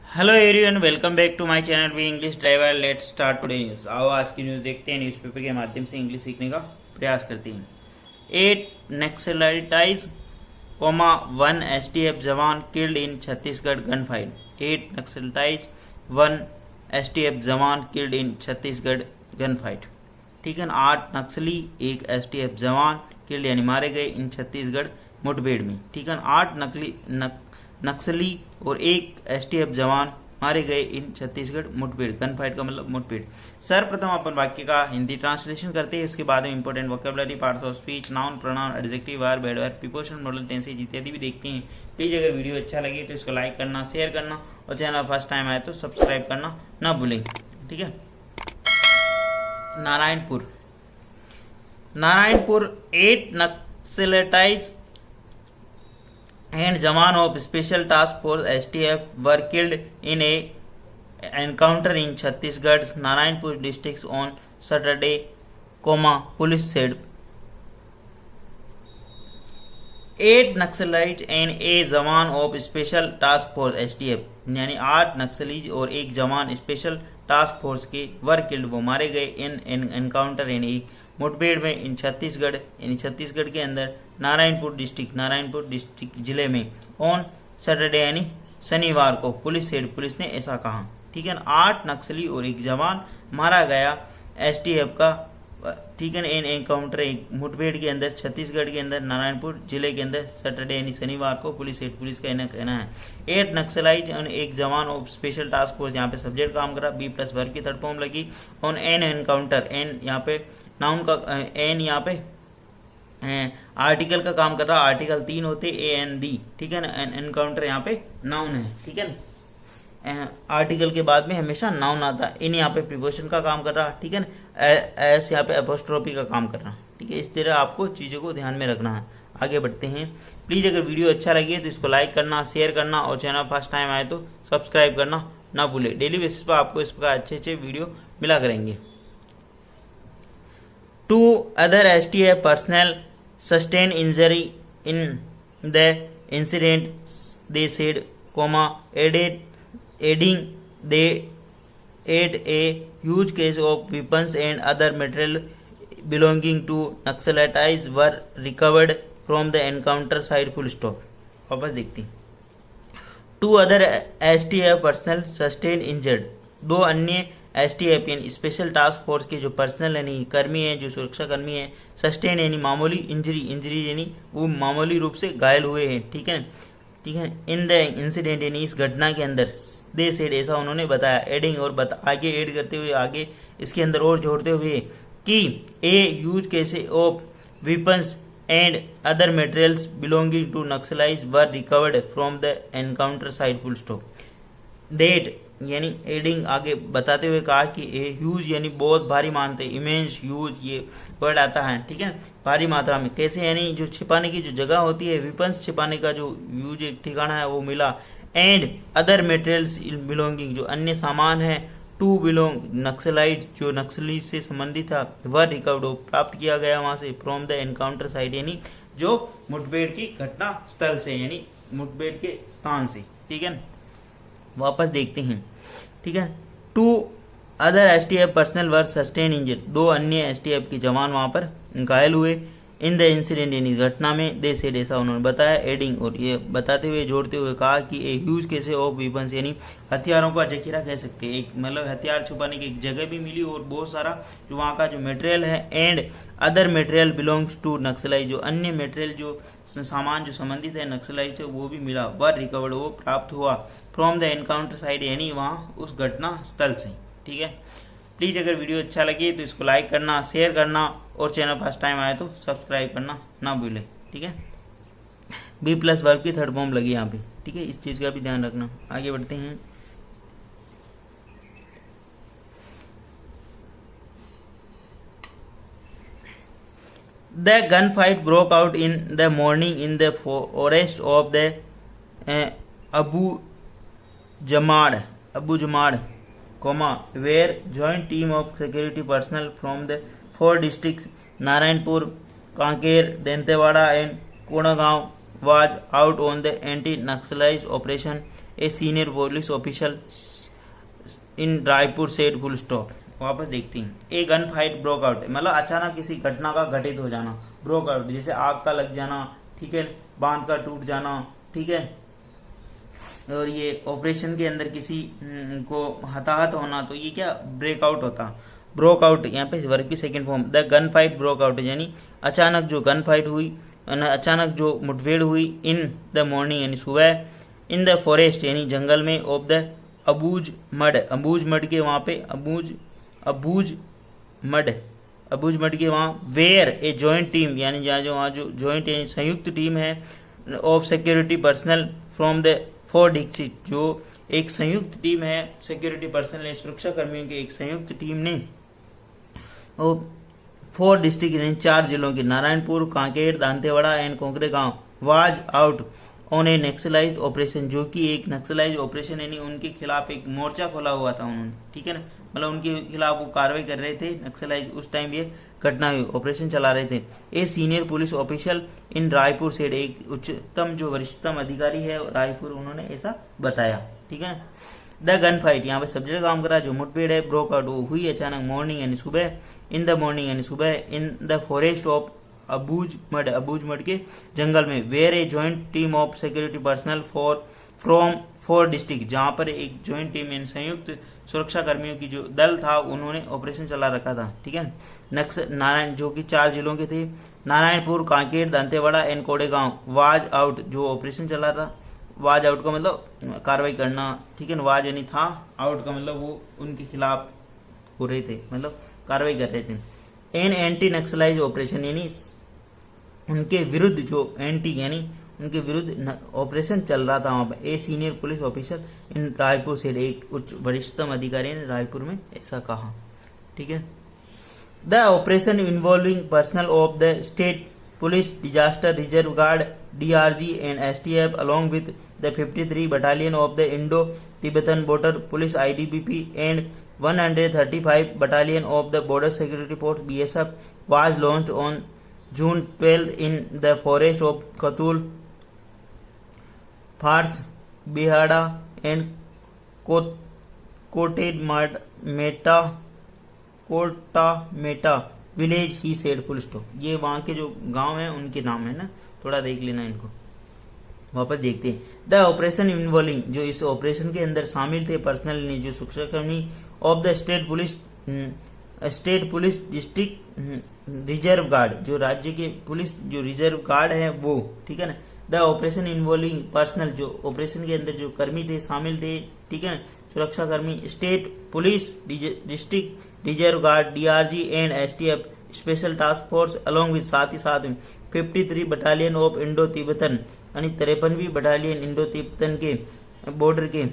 Hello everyone, welcome back to my channel V English driver. Let's start today news. आओ आज की news देखते हैं। न्यूज़पेपर के माध्यम से इंग्लिश सीखने का प्रयास करते हैं। 8 Naxalites, 1 STF jawan killed in Chhattisgarh gun fight. 8 Naxalites, 1 STF jawan killed in Chhattisgarh gun fight. ठीक है ना। 8 नक्सली, 1 एसटीएफ जवान किल्ड यानी मारे गए इन छत्तीसगढ़ मुठभेड़ में। ठीक है ना। 8 नक्सली और 1 एसटीएफ जवान मारे गए इन छत्तीसगढ़ मुठभेड़। गन फाइट का मतलब मुठभेड़। सर्वप्रथम अपन वाक्य का हिंदी ट्रांसलेशन करते हैं। इसके बाद में important vocabulary, parts of speech, noun, pronoun, adjective, verb, adverb, preposition, model tenses इत्यादि भी देखते हैं। प्लीज अगर वीडियो अच्छा लगे तो इसको लाइक करना, शेयर करना और चैनल फर्स्ट टाइम आए तो सब्सक्राइब करना ना भूलें। ठीक है। Narayanpur 8 Naxalites and Jawan of Special Task Force STF were killed in a encounter in Chhattisgarh's Narayanpur district on Saturday, police said. 8 Naxalites and a Jawan of Special Task Force STF यानी 8 नक्सली और 1 जवान special task force के were killed वो मारे गए इन encounter यानी एक मुठभेड़ में इन छत्तीसगढ़ यानी छत्तीसगढ़ के अंदर नारायणपुर डिस्ट्रिक्ट जिले में ऑन सैटरडे यानी शनिवार को पुलिस ने ऐसा कहा। ठीक है ना। 8 नक्सली और 1 जवान मारा गया एसटीएफ का। ठीक है ना। इन एनकाउंटर एक मुठभेड़ के अंदर छत्तीसगढ़ के अंदर नारायणपुर जिले के अंदर सैटरडे यानी शनिवार को पुलिस का कहना है। 8 नक्सलाइट और 1 जवान ऑफ स्पेशल टास्क फोर्स यहाँ पे सब्जेक्ट काम कर रहा। बी प्लस वर्ब की थर्ड फॉर्म लगी। ऑन एन एनकाउंटर, एन यहाँ पे नाउन का, एन यहाँ पे आर्टिकल का काम कर रहा। आर्टिकल 3 होते AND। ठीक है ना। एनकाउंटर यहाँ पे नाउन है। ठीक है ना। आर्टिकल के बाद में हमेशा नाउन आता है। इन यहाँ पे प्रीपोजिशन का काम कर रहा। ठीक है ना। एस यहाँ पे एपोस्ट्रोफी का काम कर रहा। ठीक है। इस तरह आपको चीज़ों को ध्यान में रखना है। आगे बढ़ते हैं। प्लीज़ अगर वीडियो अच्छा लगे तो इसको लाइक करना, शेयर करना और चैनल फर्स्ट टाइम आए तो सब्सक्राइब करना ना भूले। डेली बेसिस पर आपको इस प्रकार अच्छे वीडियो मिला करेंगे। 2 other STF personnel sustained injury in the incident, they said, adding they had a huge case of weapons and other material belonging to Naxalites were recovered from the encounter site. Full stop. वापस देखते हैं। 2 other STF personnel sustained injured, 2 अन्य STF यानी special task force के जो personal यानी कर्मी हैं, जो सुरक्षा कर्मी हैं, सस्टेन यानी मामूली, इंजरी यानी वो मामूली रूप से घायल हुए हैं। ठीक है। ठीक है। इन द इंसिडेंट यानी इस घटना के अंदर, दे सेड ऐसा उन्होंने बताया। एडिंग और आगे ऐड करते हुए, आगे इसके अंदर और जोड़ते हुए कि a use case of weapons and other materials belonging to Naxalites were recovered from the encounter site. Full stop. That यानी एडिंग आगे बताते हुए कहा कि ए ह्यूज यानी बहुत भारी मानते, इमेंस, ह्यूज ये वर्ड आता है। ठीक है। भारी मात्रा में। कैसे यानी जो छिपाने की जो जगह होती है, वेपन्स छिपाने का जो ह्यूज एक ठिकाना है वो मिला। एंड अदर मटेरियल्स बिलोंगिंग जो अन्य सामान है, टू बिलोंग नक्सलाइट जो नक्सली से संबंधित था, वर रिकवर्ड प्राप्त किया गया वहां से, फ्रॉम द एनकाउंटर साइट यानी जो मुठभेड़ की घटना स्थल से यानी मुठभेड़ के स्थान से। ठीक है। वापस देखते हैं। ठीक है। 2 अदर एसटीएफ पर्सनल वर सस्टेन इंजर्ड, 2 अन्य एसटीएफ के जवान वहां पर घायल हुए। इन द इंसिडेंट यानी घटना में, दे सेड ऐसा उन्होंने बताया। एडिंग और ये बताते हुए जोड़ते हुए कहा कि a huge case of weapons यानी हथियारों का जखीरा कह सकते हैं। एक मतलब हथियार छुपाने की एक जगह भी मिली और बहुत सारा जो वहाँ का जो मटेरियल है। And other material belongs to naxalite जो अन्य मटेरियल जो सामान जो संबंधित है नक्सलाइट से वो भी मिला। वर रिकवर्ड वो प्राप्त हुआ फ्रॉम द एनकाउंटर साइट यानी वहाँ उस घटना स्थल से। ठीक है। प्लीज़ अगर वीडियो अच्छा लगे तो इसको लाइक करना, शेयर करना और चैनल फर्स्ट टाइम आए तो सब्सक्राइब करना ना भूलें। ठीक है। बी प्लस वर्ब की थर्ड फॉर्म लगी यहाँ पे। ठीक है। इस चीज़ का भी ध्यान रखना। आगे बढ़ते हैं। The gunfight broke out in the morning in the forest of the Abu Jamad, where joint team of security personnel from the 4 districts Narayanpur, Kanker, Dantewada and Konagaon was out on the anti-Naxalite operation. A senior police official in Raipur said full stop. वापस देखते हैं. A gun fight broke out, मतलब अचानक किसी घटना का घटित हो जाना. ब्रोक आउट जैसे आग का लग जाना, ठीक है, बांध का टूट जाना, ठीक है, और ये ऑपरेशन के अंदर किसी को हताहत होना, तो ये क्या ब्रेकआउट होता. ब्रोक आउट यहाँ पे वर्ब की second form. The gun fight broke out यानी अचानक जो गन फाइट हुई, अचानक जो मुठभेड़ हुई. इन द मॉर्निंग यानी सुबह. इन द फॉरेस्ट यानी जंगल में. ऑफ द अबूज मड, अबूज मड के वहां पे, अबूज मड के वहां. वेयर ए जॉइंट टीम यानी जहाँ जो वहाँ जो जॉइंट यानी संयुक्त टीम है. Of security personnel from the 4 district, जो एक संयुक्त टीम है सिक्योरिटी पर्सनल सुरक्षा कर्मियों की एक संयुक्त टीम ने 4 डिस्ट्रिक्ट यानी 4 जिलों की Narayanpur, Kanker, Dantewada and Kondagaon was out on a Naxalite operation, जो कि एक नक्सलाइज ऑपरेशन यानी उनके खिलाफ एक मोर्चा खोला हुआ था उन्होंने, ठीक है ना, मतलब उनके खिलाफ वो कार्रवाई कर रहे थे नक्सलाइज. उस टाइम ये घटना हुई, ऑपरेशन चला रहे थे. ए सीनियर पुलिस ऑफिशियल इन रायपुर से, एक उच्चतम जो वरिष्ठतम अधिकारी है रायपुर, उन्होंने ऐसा बताया, ठीक है. द गन फाइट यहाँ पे सब्जेक्ट काम करा, जो मुठभेड़ है ब्रोक आउट वो हुई अचानक. मॉर्निंग यानी सुबह. इन द मॉर्निंग यानी सुबह. In the forest of Abujhmarh के जंगल में. Where a joint team of security personnel from 4 district, जहां पर एक जॉइंट टीम यानी संयुक्त सुरक्षा कर्मियों की जो दल था उन्होंने ऑपरेशन चला रखा था, ठीक है. नारायण जो कि 4 जिलों के थे, Narayanpur, Kanker, Dantewada and Kondagaon. Was out जो ऑपरेशन चला था, वाज आउट का मतलब कार्रवाई करना, ठीक है. वाज यानी था, आउट का मतलब वो उनके खिलाफ हो रहे थे, मतलब कार्रवाई कर रहे थे. एन एंटी नक्सलाइज ऑपरेशन यानी उनके विरुद्ध जो एंटी यानी उनके विरुद्ध ऑपरेशन चल रहा था वहां पर. A senior police officer in Raipur से, एक उच्च वरिष्ठतम अधिकारी ने रायपुर में ऐसा कहा, ठीक है. The operation involving personal of the state police, disaster reserve guard, DRG and STF along with the 53 battalion of the Indo-Tibetan Border Police ITBP and 135 battalion of the Border Security Force BSF was launched on June 12 in the forest of Katul, Fars, Behada and Kotameta village. He said full stop. ये वहां के जो गांव है उनके नाम है ना, थोड़ा देख लेना इनको. वापस देखते हैं. द ऑपरेशन इन्वॉल्विंग जो इस ऑपरेशन के अंदर शामिल थे पर्सनल ने जो सुरक्षाकर्मी of the state police district reserve guard, जो राज्य के पुलिस जो रिजर्व गार्ड है वो, ठीक है ना. द ऑपरेशन इन्वॉल्विंग पर्सनल जो ऑपरेशन के अंदर जो कर्मी थे शामिल थे, ठीक है ना, सुरक्षा कर्मी. State police district reserve guard, DRG and STF special task force along with, साथ ही साथ 53 बटालियन ऑफ इंडो तिब्बतन यानी 53वीं बटालियन इंडो तिब्बतन के बॉर्डर के,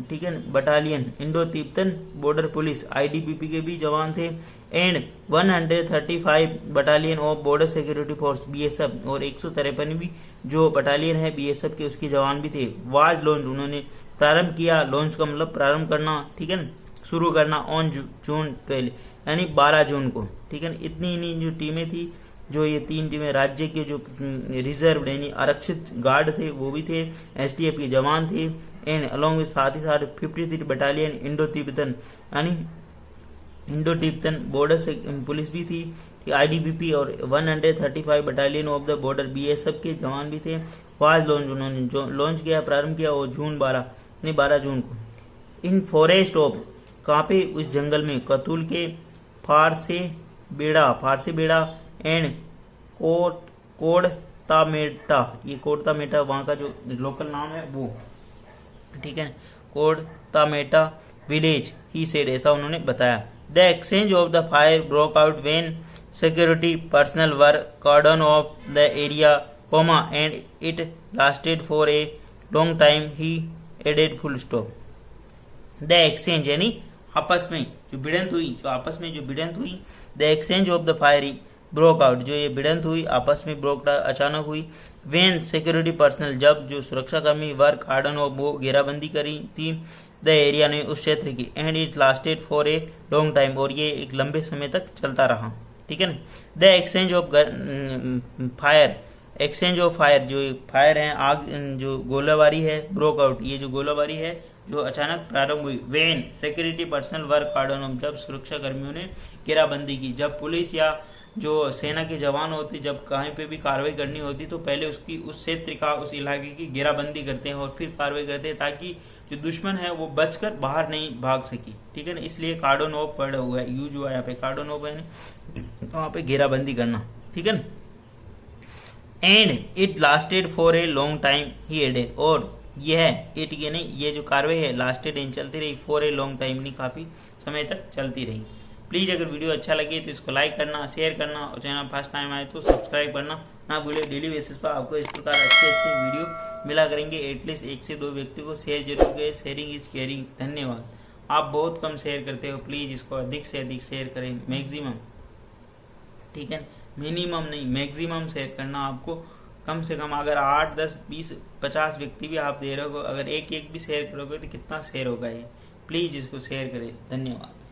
ठीक है, battalion Indo Tibetan border police ITBP के भी जवान थे. And 135 battalion of border security force BSF और 153वीं जो बटालियन है BSF के उसके जवान भी थे. वाज लॉन्च उन्होंने प्रारंभ किया, लॉन्च का मतलब प्रारंभ करना, ठीक है ना, शुरू करना. ऑन जून 12 यानी 12 जून को, ठीक है ना. इतनी जो टीमें थी, जो ये 3 टीमें राज्य के जो रिजर्व यानी आरक्षित गार्ड थे वो भी थे, STF के जवान थे. एंड अलॉन्ग विद साथ ही साथ 53 बटालियन इंडो तिब्बतन यानी इंडो तिब्बतन बॉर्डर से पुलिस भी थी, ITBP और 135 battalion of the border BSF के जवान भी थे. वाज लॉन्च उन्होंने जो लॉन्च किया, प्रारंभ किया वो जून 12 यानी 12 जून को. इन फॉरेस्ट ऑफ कहाँ पे, उस जंगल में, कतुल के फारसे बेड़ा एंड कोड़तामेटा, ये कोड़तामेटा वहाँ का जो लोकल नाम है वो, ठीक है, कोड़तामेटा विलेज. ही सेड ऐसा उन्होंने बताया. The exchange of the fire broke out when security personnel were cordon off the area comma and it lasted for a long time. He added full stop. The exchange यानी आपस में जो भिड़ंत हुई, the exchange of the fire broke out, जो ये भिड़ंत हुई आपस में ब्रोक अचानक हुई. वेन सिक्योरिटी पर्सनल जब जो सुरक्षाकर्मी वर्क कार्डन ऑफ वो घेराबंदी करी थी द एरिया ने उस क्षेत्र की. And it lasted for a long time और ये एक लंबे समय तक चलता रहा, ठीक है ना. The exchange of fire exchange of fire, जो फायर है आग, जो गोलाबारी है, ब्रोक आउट, ये जो गोलाबारी है जो अचानक प्रारंभ हुई। वेन सिक्योरिटी पर्सनल वर्क कार्डन ऑफ, जब सुरक्षा कर्मियों ने घेराबंदी की। जब पुलिस या जो सेना के जवान होते, जब कहीं पे भी कार्रवाई करनी होती तो पहले उसकी उस क्षेत्र का, उस इलाके की घेराबंदी करते हैं और फिर कार्रवाई करते हैं, ताकि जो दुश्मन है वो बचकर बाहर नहीं भाग सके। ठीक है ना, इसलिए कार्डन ऑफ वर्ड हुआ है, यूज हुआ है यहाँ पे कार्डन ऑफ है, वहां पे घेराबंदी करना। ठीक है ना, and it lasted for a long time he added, और यह इट ये नहीं, ये जो कार्रवाई है लास्टेड इन चलती रही, फॉर ए लॉन्ग टाइम नहीं, काफी समय तक चलती रही। प्लीज अगर वीडियो अच्छा लगे तो इसको लाइक करना, शेयर करना और चैनल फर्स्ट टाइम आए तो सब्सक्राइब करना ना भूले। डेली बेसिस पर आपको इस प्रकार अच्छे अच्छे वीडियो मिला करेंगे, एटलीस्ट 1 से 2 व्यक्ति को शेयर जरूर करें। Sharing is caring. धन्यवाद। आप बहुत कम शेयर करते हो, प्लीज इसको अधिक से अधिक शेयर करें, मैक्सिमम। ठीक है, मिनिमम नहीं, मैक्सिमम शेयर करना आपको। कम से कम अगर 8, 10, 20, 50 व्यक्ति भी आप दे रहे हो, अगर एक भी शेयर करोगे तो कितना शेयर होगा ये। प्लीज इसको शेयर करें। धन्यवाद।